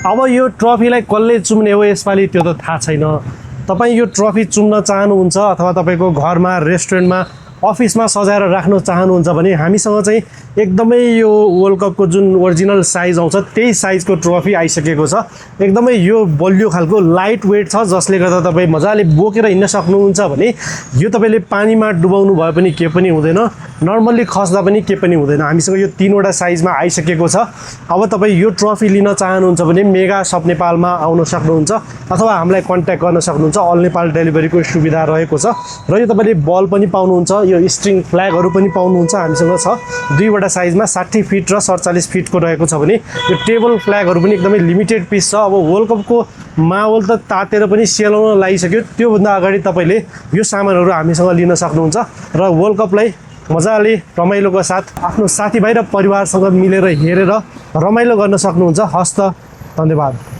अब यो ट्रफीलाई कसले चुम्ने हो यसपालि त्यो त थाहा छैन। तपाईँ यो ट्रफी चुम्न चाहनुहुन्छ अथवा तपाईँको घरमा रेस्टुरेन्टमा अफिसमा सजाएर राख्न चाहनुहुन्छ भने हामीसँग चाहिँ एकदमै यो वर्ल्ड कपको जुन ओरिजिनल साइज आउँछ त्यही साइजको ट्रफी आइसकेको छ। एकदमै यो बलियो खालको लाइट वेट छ जसले गर्दा तपाईँ मजाले बोकेर हिँड्न सक्नुहुन्छ भने यो तपाईँले पानीमा डुबाउनु भए पनि केही पनि हुँदैन, नर्मल्ली खस्दा पनि केही पनि हुँदैन। हामीसँग यो 3वटा साइजमा आइसकेको छ। अब तपाईँ यो ट्रफी लिन चाहनुहुन्छ भने मेगा सप नेपालमा आउन सक्नुहुन्छ अथवा हामीलाई कन्ट्याक्ट गर्न सक्नुहुन्छ। अल नेपाल डेलिभरीको सुविधा रहेको छ र यो तपाईँले बल पनि पाउनुहुन्छ, यो स्ट्रिङ फ्ल्यागहरू पनि पाउनुहुन्छ हामीसँग छ। 2वटा साइजमा 60 फिट र 47 फिटको रहेको छ भने यो टेबल फ्ल्यागहरू पनि एकदमै लिमिटेड पिस छ। अब वर्ल्ड कपको माहौल त तातेर पनि सेलाउन लागिसक्यो, त्योभन्दा अगाडि तपाईँले यो सामानहरू हामीसँग लिन सक्नुहुन्छ र वर्ल्ड कपलाई मजाले रमाइलोको साथ आफ्नो साथीभाइ र परिवारसँग मिलेर हेरेर रमाइलो गर्न सक्नुहुन्छ। हस्त, धन्यवाद।